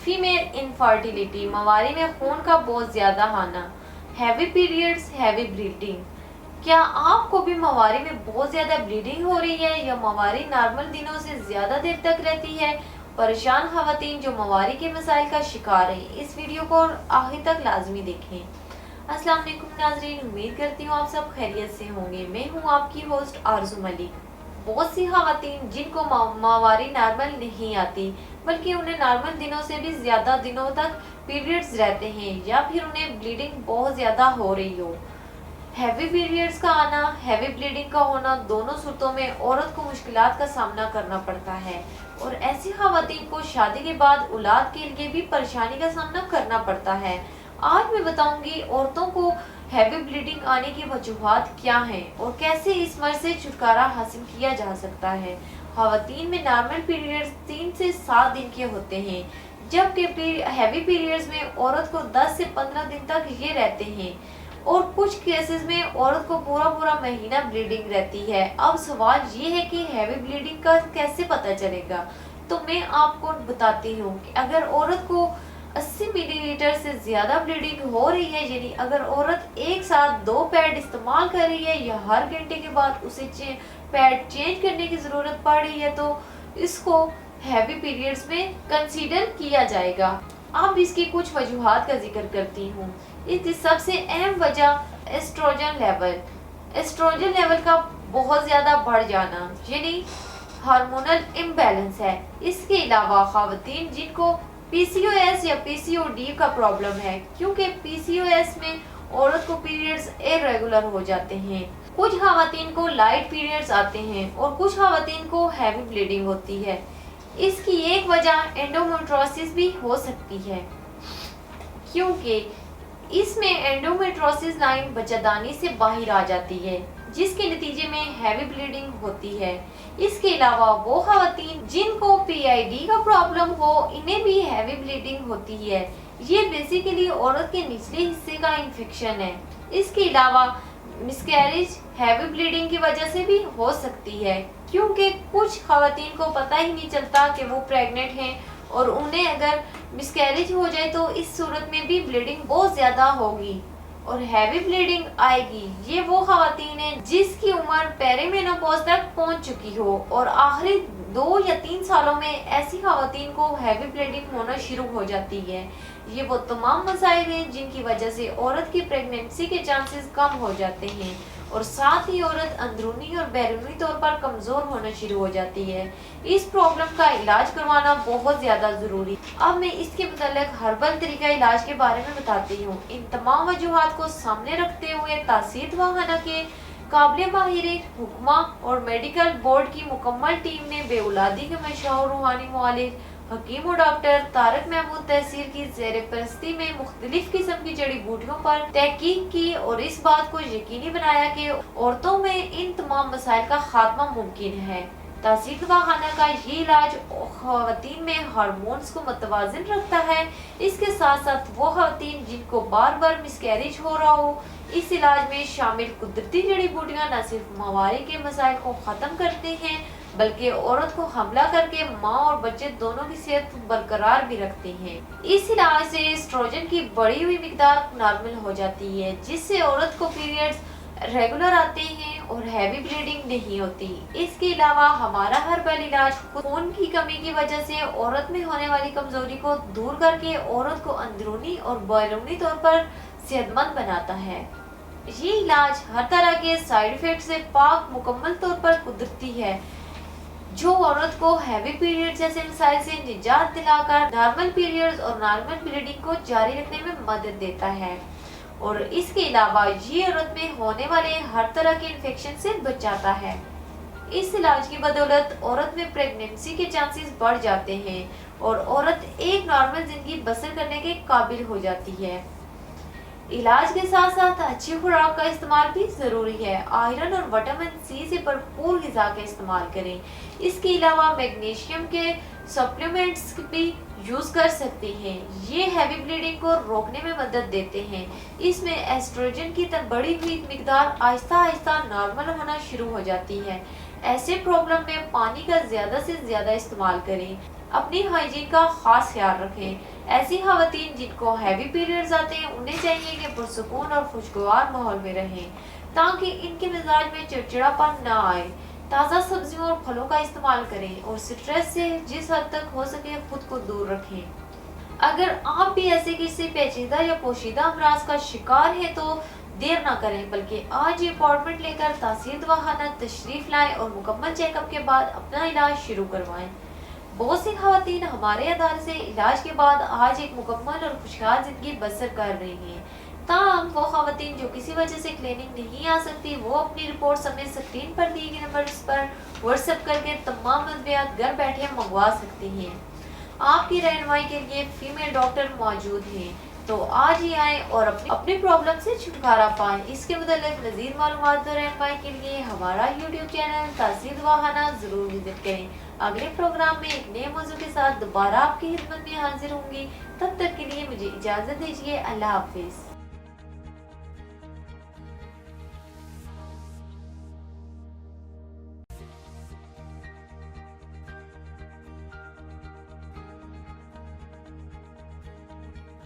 Female infertility, Maori में खून का बहुत ज़्यादा आना, हैवी पीरियड्स, हैवी ब्लीडिंग। क्या आपको भी मवारी में बहुत ज़्यादा ब्लीडिंग हो रही है या मवारी नॉर्मल दिनों से ज़्यादा देर तक रहती है? परेशान खवातीन जो मवारी के मसाइल का शिकार हैं, इस वीडियो को आखिर तक लाजमी देखें। अस्सलाम वालेकुम नाज़रीन, उम्मीद करती हूँ आप सब खैरियत से होंगे। मैं हूँ आपकी होस्ट आरजू मलिक। बहुत सी खवातीन जिनको माहवारी नॉर्मल नहीं आती बल्कि उन्हें नॉर्मल दिनों से भी ज़्यादा दिनों तक पीरियड्स रहते हैं या फिर उन्हें ब्लीडिंग बहुत ज़्यादा हो रही हो। हैवी पीरियड्स का आना, हैवी ब्लीडिंग का होना, दोनों सूरतों में औरत को मुश्किलात का सामना करना पड़ता है और ऐसी खवातीन को शादी के बाद औलाद के लिए भी परेशानी का सामना करना पड़ता है। आज मैं बताऊंगी औरतों को हैवी ब्लीडिंग आने की वजूहात क्या हैं और कैसे इस मर्ज से छुटकारा हासिल किया जा सकता है। खवातीन में नॉर्मल पीरियड्स 3 से 7 दिन के होते हैं, जबकि हैवी पीरियड्स में औरत को 10 से 15 दिन तक ये रहते हैं और कुछ केसेस में औरत को पूरा पूरा महीना ब्लीडिंग रहती है। अब सवाल ये है कि हैवी ब्लीडिंग का कैसे पता चलेगा, तो मैं आपको बताती हूँ कि अगर औरत को 80 मिलीलीटर से ज़्यादा ब्लीडिंग हो रही है, यानी अगर औरत एक साथ 2 पैड इस्तेमाल कर रही है या हर घंटे के बाद उसे पैड चेंज करने की ज़रूरत पड़ रही है, तो इसको हैवी पीरियड्स में कंसीडर किया जाएगा। अब इसकी कुछ वजूहात का जिक्र करती हूँ। इसकी सबसे अहम वजह एस्ट्रोजन लेवल का बहुत ज़्यादा बढ़ जाना, यानी हार्मोनल इम्बैलेंस है। इसके अलावा खवातीन जिनको पीसीओएस या पीसीओडी का प्रॉब्लम है, क्योंकि पीसीओएस में औरत को पीरियड्स इरेगुलर हो जाते हैं। कुछ खवातीन को लाइट पीरियड्स आते हैं और कुछ खवातीन को हैवी ब्लीडिंग होती है। इसकी एक वजह एंडोमेट्रोसिस भी हो सकती है, क्योंकि इसमें एंडोमेट्रोसिस लाइन बच्चादानी से बाहर आ जाती है, जिसके नतीजे में हैवी ब्लीडिंग होती है। इसके अलावा वो खवातीन जिनको पीआईडी का प्रॉब्लम हो, इन्हें भी हैवी ब्लीडिंग होती है। ये बेसिकली औरत के निचले हिस्से का इन्फेक्शन है। इसके अलावा मिसकैरेज हैवी ब्लीडिंग की वजह से भी हो सकती है, क्योंकि कुछ खवातीन को पता ही नहीं चलता कि वो प्रेग्नेंट हैं और उन्हें अगर मिसकैरेज हो जाए तो इस सूरत में भी ब्लीडिंग बहुत ज़्यादा होगी और हैवी ब्लीडिंग आएगी। ये वो खवातीन हैं जिसकी उम्र पेरीमेनोपॉज तक पहुंच चुकी हो और आखिरी 2 या 3 सालों में ऐसी खवातीन को हैवी ब्लीडिंग होना शुरू हो जाती है। ये वो तमाम मसाइल हैं जिनकी वजह से औरत की प्रेगनेंसी के चांसेस कम हो जाते हैं और साथ ही औरत अंदरूनी और बैरूनी तौर पर कमज़ोर होना शुरू हो जाती है। इस प्रॉब्लम का इलाज करवाना बहुत ज़्यादा ज़रूरी। अब मैं इसके मतलब हर्बल तरीका इलाज के बारे में बताती हूँ। इन तमाम वजूहात को सामने रखते हुए तासीर दवाखाना के काबिल माहिर हुक्मा और मेडिकल बोर्ड की मुकम्मल टीम ने बेऔलादी के मशहूर रूहानी मुआलिज हकीम और डॉक्टर तारक महमूद तहसीर की ज़ेर परस्ती में मुख्तलिफ किस्म की जड़ी बूटियों पर तहकीक की और इस बात को यकीनी बनाया कि औरतों में इन तमाम मसाइल का खात्मा मुमकिन है। तासीर दवाखाना का ये इलाज खवातीन में हार्मोन्स को मतवाज़िन रखता है। इसके साथ साथ वो खवातीन जिनको बार बार मिसकैरेज हो रहा हो, इस इलाज में शामिल कुदरती जड़ी बूटियाँ न सिर्फ मवारी के मसाइल को ख़त्म करते हैं बल्कि औरत को हमला करके माँ और बच्चे दोनों की सेहत बरकरार भी रखती हैं। इस इलाज से एस्ट्रोजन की बढ़ी हुई मिकदार नॉर्मल हो जाती है, जिससे औरत को पीरियड्स रेगुलर आते हैं और हैवी ब्लीडिंग नहीं होती। इसके अलावा हमारा हर्बल इलाज खून की कमी की वजह से औरत में होने वाली कमजोरी को दूर करके औरत को अंदरूनी और बैरूनी तौर पर सेहतमंद बनाता है। ये इलाज हर तरह के साइड इफेक्ट से पाक मुकम्मल तौर पर कुदरती है, जो औरत को हैवी पीरियड जैसे मसाइल से निजात दिलाकर नॉर्मल पीरियड्स और नॉर्मल ब्लीडिंग को जारी रखने में मदद देता है और इसके अलावा ये औरत में होने वाले हर तरह के इन्फेक्शन से बचाता है। इस इलाज की बदौलत औरत में प्रेगनेंसी के चांसेस बढ़ जाते हैं और औरत एक नॉर्मल जिंदगी बसर करने के काबिल हो जाती है। इलाज के साथ साथ अच्छी खुराक का इस्तेमाल भी ज़रूरी है। आयरन और विटामिन सी से भरपूर ग़िज़ा का इस्तेमाल करें। इसके अलावा मैग्नीशियम के सप्लीमेंट्स भी यूज़ कर सकते हैं। ये हैवी ब्लीडिंग को रोकने में मदद देते हैं। इसमें एस्ट्रोजन की बढ़ी हुई मिकदार आहिस्ता आहिस्ता नॉर्मल होना शुरू हो जाती है। ऐसे प्रॉब्लम में पानी का ज़्यादा से ज़्यादा इस्तेमाल करें। اپنی ہائیجین کا خاص خیال رکھیں۔ ایسی خواتین جن کو ہیوی پیریڈز آتے ہیں انہیں چاہیے کہ پرسکون اور خوشگوار ماحول میں رہیں تاکہ ان کے مزاج میں چڑچڑاپن نہ آئے۔ تازہ سبزیوں اور پھلوں کا استعمال کریں اور سٹریس سے جس حد تک ہو سکے خود کو دور رکھیں۔ اگر آپ بھی ایسے کسی پیچیدہ یا پوشیدہ امراض کا شکار ہیں تو دیر نہ کریں بلکہ آج ہی اپائنٹمنٹ لے کر تحصیل دواخانہ تشریف لائیں اور مکمل چیک اپ کے بعد اپنا علاج شروع کروائیں۔ بہت سی خواتین ہمارے ادارے سے علاج کے بعد آج ایک مکمل اور خوشحال زندگی بسر کر رہی ہیں۔ تاہم وہ خواتین جو کسی وجہ سے کلینک نہیں آ سکتی وہ اپنی رپورٹ ہمیں اسکرین پر دیے گئے نمبرز پر واٹس ایپ کر کے تمام ادویات گھر بیٹھے منگوا سکتی ہیں۔ آپ کی رہنمائی کے لیے فیمیل ڈاکٹر موجود ہیں، تو آج ہی آئیں اور اپنی پرابلم سے چھٹکارا پائیں۔ اس کے متعلق مزید معلومات اور رہنمائی کے لیے ہمارا یوٹیوب چینل تحصیل دواخانہ ضرور وزٹ کریں۔ اگلے پروگرام میں ایک نئے موضوع کے ساتھ دوبارہ آپ کی خدمت میں حاضر ہوں گی۔ تب تک کے لیے مجھے اجازت دیجیے۔ اللہ حافظ۔